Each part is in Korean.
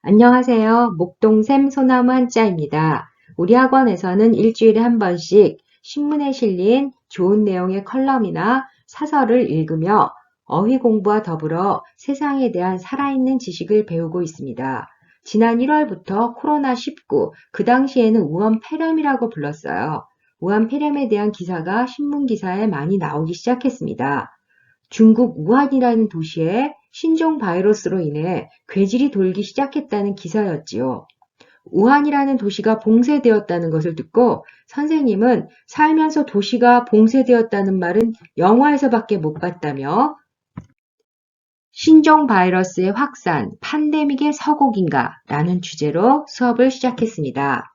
안녕하세요. 목동샘 소나무 한자입니다. 우리 학원에서는 일주일에 한 번씩 신문에 실린 좋은 내용의 컬럼이나 사설을 읽으며 어휘 공부와 더불어 세상에 대한 살아있는 지식을 배우고 있습니다. 지난 1월부터 코로나19, 그 당시에는 우한 폐렴이라고 불렀어요. 우한 폐렴에 대한 기사가 신문 기사에 많이 나오기 시작했습니다. 중국 우한이라는 도시에 신종 바이러스로 인해 괴질이 돌기 시작했다는 기사였지요. 우한이라는 도시가 봉쇄되었다는 것을 듣고 선생님은 살면서 도시가 봉쇄되었다는 말은 영화에서밖에 못 봤다며 신종 바이러스의 확산, 팬데믹의 서곡인가 라는 주제로 수업을 시작했습니다.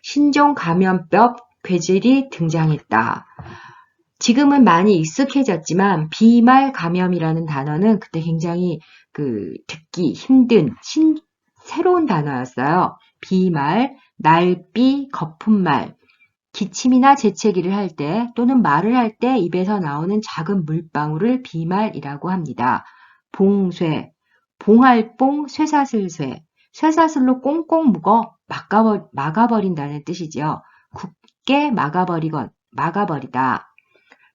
신종 감염병 괴질이 등장했다. 지금은 많이 익숙해졌지만 비말 감염이라는 단어는 그때 굉장히 듣기 힘든 새로운 단어였어요. 비말, 날비, 거품말, 기침이나 재채기를 할 때 또는 말을 할 때 입에서 나오는 작은 물방울을 비말이라고 합니다. 봉쇄, 봉할봉, 쇠사슬쇠, 쇠사슬로 꽁꽁 묶어 막아버린다는 뜻이죠. 굳게 막아버리다.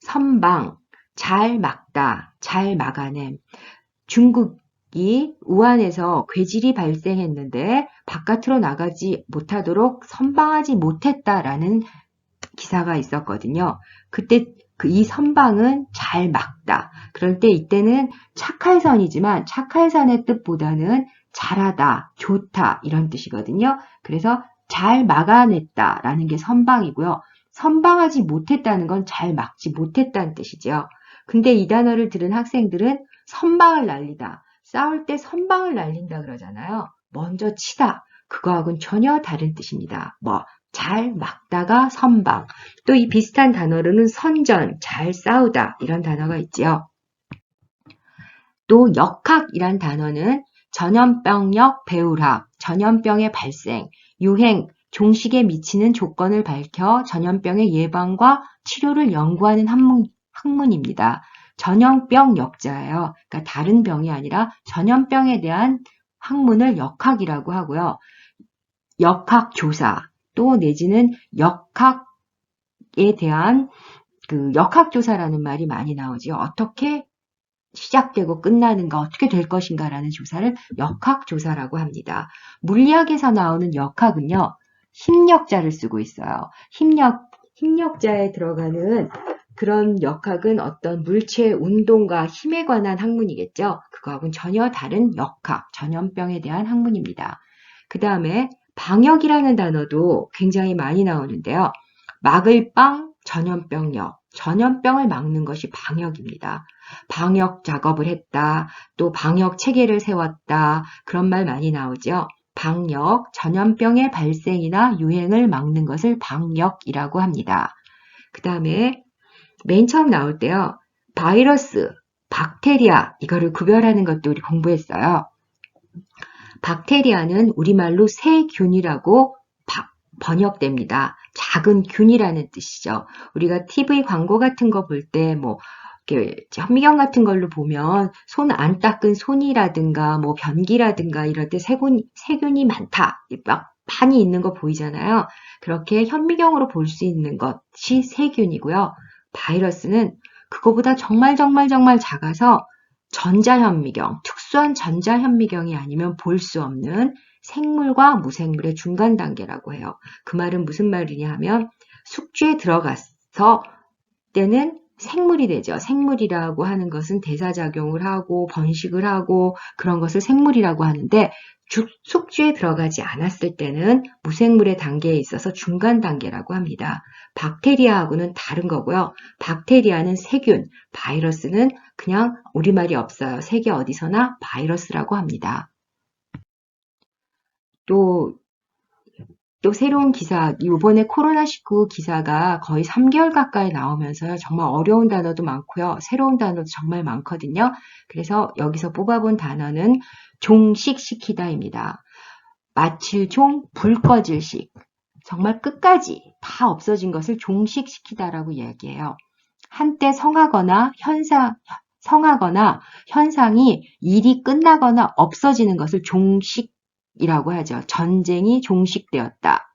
선방, 잘 막다, 잘 막아냄. 중국이 우한에서 괴질이 발생했는데 바깥으로 나가지 못하도록 선방하지 못했다라는 기사가 있었거든요. 그때 이 선방은 잘 막다. 그럴 때 이때는 착할선이지만 착할선의 뜻보다는 잘하다, 좋다 이런 뜻이거든요. 그래서 잘 막아냈다라는 게 선방이고요. 선방하지 못했다는 건 잘 막지 못했다는 뜻이죠. 근데 이 단어를 들은 학생들은 선방을 날리다. 싸울 때 선방을 날린다 그러잖아요. 먼저 치다. 그거하고는 전혀 다른 뜻입니다. 잘 막다가 선방. 또 이 비슷한 단어로는 선전, 잘 싸우다 이런 단어가 있죠. 또 역학이란 단어는 전염병력 배울학, 전염병의 발생, 유행, 종식에 미치는 조건을 밝혀 전염병의 예방과 치료를 연구하는 학문입니다. 전염병 역자예요. 그러니까 다른 병이 아니라 전염병에 대한 학문을 역학이라고 하고요. 역학조사 또 내지는 역학에 대한 역학조사라는 말이 많이 나오죠. 어떻게 시작되고 끝나는가, 어떻게 될 것인가라는 조사를 역학조사라고 합니다. 물리학에서 나오는 역학은요, 힘력자를 쓰고 있어요. 힘력자에 들어가는 그런 역학은 어떤 물체의 운동과 힘에 관한 학문이겠죠. 그거하고는 전혀 다른 역학, 전염병에 대한 학문입니다. 그 다음에 방역이라는 단어도 굉장히 많이 나오는데요. 막을 빵, 전염병력. 전염병을 막는 것이 방역입니다. 방역 작업을 했다, 또 방역 체계를 세웠다, 그런 말 많이 나오죠. 방역, 전염병의 발생이나 유행을 막는 것을 방역이라고 합니다. 그 다음에 맨 처음 나올 때요. 바이러스, 박테리아, 이거를 구별하는 것도 우리 공부했어요. 박테리아는 우리말로 세균이라고 번역됩니다. 작은 균이라는 뜻이죠. 우리가 TV 광고 같은 거 볼 때 현미경 같은 걸로 보면 손 안 닦은 손이라든가 변기라든가 이럴 때 세균이 많다. 막 많이 있는 거 보이잖아요. 그렇게 현미경으로 볼 수 있는 것이 세균이고요. 바이러스는 그거보다 정말 작아서 전자현미경, 특수한 전자현미경이 아니면 볼 수 없는 생물과 무생물의 중간 단계라고 해요. 그 말은 무슨 말이냐 하면 숙주에 들어가서 때는 생물이 되죠. 생물이라고 하는 것은 대사작용을 하고 번식을 하고 그런 것을 생물이라고 하는데 숙주에 들어가지 않았을 때는 무생물의 단계에 있어서 중간 단계라고 합니다. 박테리아하고는 다른 거고요. 박테리아는 세균, 바이러스는 그냥 우리말이 없어요. 세계 어디서나 바이러스라고 합니다. 또 새로운 기사, 이번에 코로나19 기사가 거의 3개월 가까이 나오면서요. 정말 어려운 단어도 많고요. 새로운 단어도 정말 많거든요. 그래서 여기서 뽑아본 단어는 종식시키다입니다. 마칠 종, 불 꺼질 식. 정말 끝까지 다 없어진 것을 종식시키다라고 이야기해요. 한때 성하거나 현상이 일이 끝나거나 없어지는 것을 종식이라고 하죠. 전쟁이 종식되었다.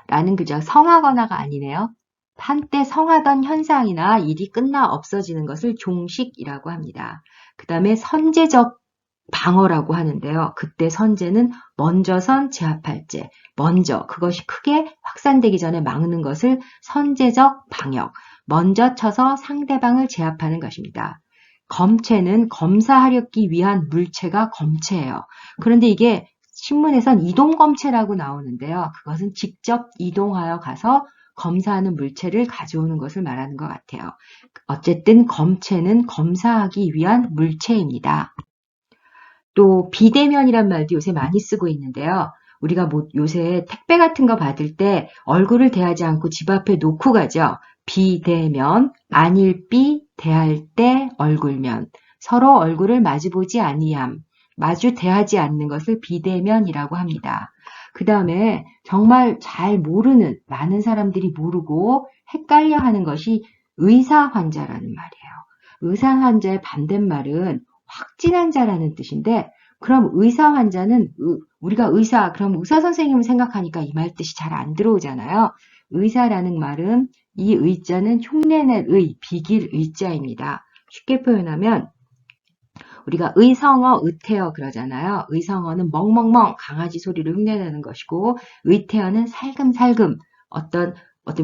라는 그저 성하거나가 아니네요. 한때 성하던 현상이나 일이 끝나 없어지는 것을 종식이라고 합니다. 그 다음에 선제적 방어라고 하는데요. 그때 선제는 먼저선 제압할제, 먼저 그것이 크게 확산되기 전에 막는 것을 선제적 방역, 먼저 쳐서 상대방을 제압하는 것입니다. 검체는 검사하려기 위한 물체가 검체예요. 그런데 이게 신문에선 이동검체라고 나오는데요. 그것은 직접 이동하여 가서 검사하는 물체를 가져오는 것을 말하는 것 같아요. 어쨌든 검체는 검사하기 위한 물체입니다. 또 비대면이란 말도 요새 많이 쓰고 있는데요. 우리가 뭐 요새 택배 같은 거 받을 때 얼굴을 대하지 않고 집 앞에 놓고 가죠. 비대면, 안일비, 대할 때 얼굴면, 서로 얼굴을 마주보지 아니함, 마주 대하지 않는 것을 비대면이라고 합니다. 그 다음에 정말 잘 모르는, 많은 사람들이 모르고 헷갈려 하는 것이 의사 환자라는 말이에요. 의사 환자의 반대말은 확진환자라는 뜻인데, 그럼 의사 환자는 우리가 의사, 그럼 의사 선생님을 생각하니까 이 말 뜻이 잘 안 들어오잖아요. 의사라는 말은 이 의자는 흉내낼 의, 비길 의자입니다. 쉽게 표현하면 우리가 의성어, 의태어 그러잖아요. 의성어는 멍멍멍 강아지 소리를 흉내내는 것이고 의태어는 살금살금 어떤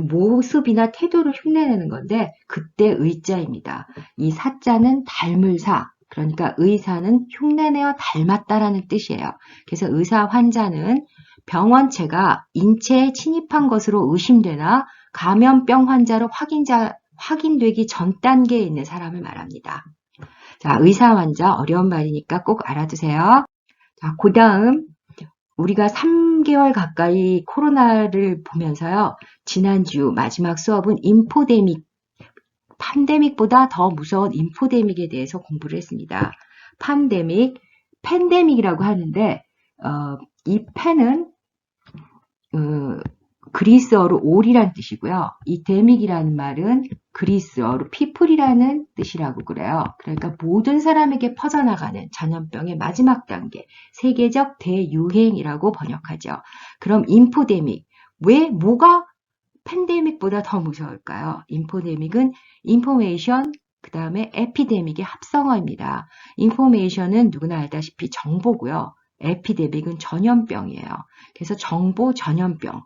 모습이나 태도를 흉내내는 건데 그때 의자입니다. 이 사자는 닮을 사, 그러니까 의사는 흉내내어 닮았다라는 뜻이에요. 그래서 의사 환자는 병원체가 인체에 침입한 것으로 의심되나 감염병 환자로 확인되기 전 단계에 있는 사람을 말합니다. 자, 의사 환자 어려운 말이니까 꼭 알아두세요. 자, 그 다음 우리가 3개월 가까이 코로나를 보면서요. 지난주 마지막 수업은 인포데믹, 팬데믹보다 더 무서운 인포데믹에 대해서 공부를 했습니다. 팬데믹이라고 하는데 이 팬은 그리스어로 올이란 뜻이고요. 이 데믹이라는 말은 그리스어로 피플이라는 뜻이라고 그래요. 그러니까 모든 사람에게 퍼져나가는 전염병의 마지막 단계, 세계적 대유행이라고 번역하죠. 그럼 인포데믹, 뭐가 팬데믹보다 더 무서울까요? 인포데믹은 인포메이션, 그 다음에 에피데믹의 합성어입니다. 인포메이션은 누구나 알다시피 정보고요. 에피데믹은 전염병이에요. 그래서 정보 전염병.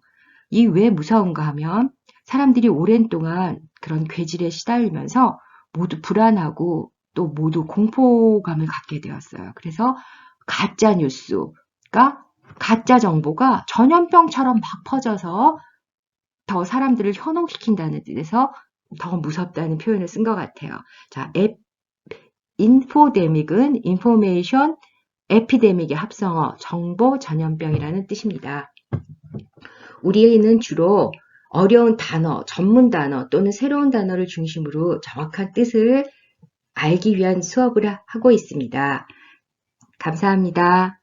이 왜 무서운가 하면 사람들이 오랜 동안 그런 괴질에 시달리면서 모두 불안하고 또 모두 공포감을 갖게 되었어요. 그래서 가짜 뉴스가 가짜 정보가 전염병처럼 막 퍼져서 더 사람들을 현혹시킨다는 뜻에서 더 무섭다는 표현을 쓴 것 같아요. 자, 인포데믹은 인포메이션, 에피데믹의 합성어, 정보 전염병이라는 뜻입니다. 우리는 주로 어려운 단어, 전문 단어 또는 새로운 단어를 중심으로 정확한 뜻을 알기 위한 수업을 하고 있습니다. 감사합니다.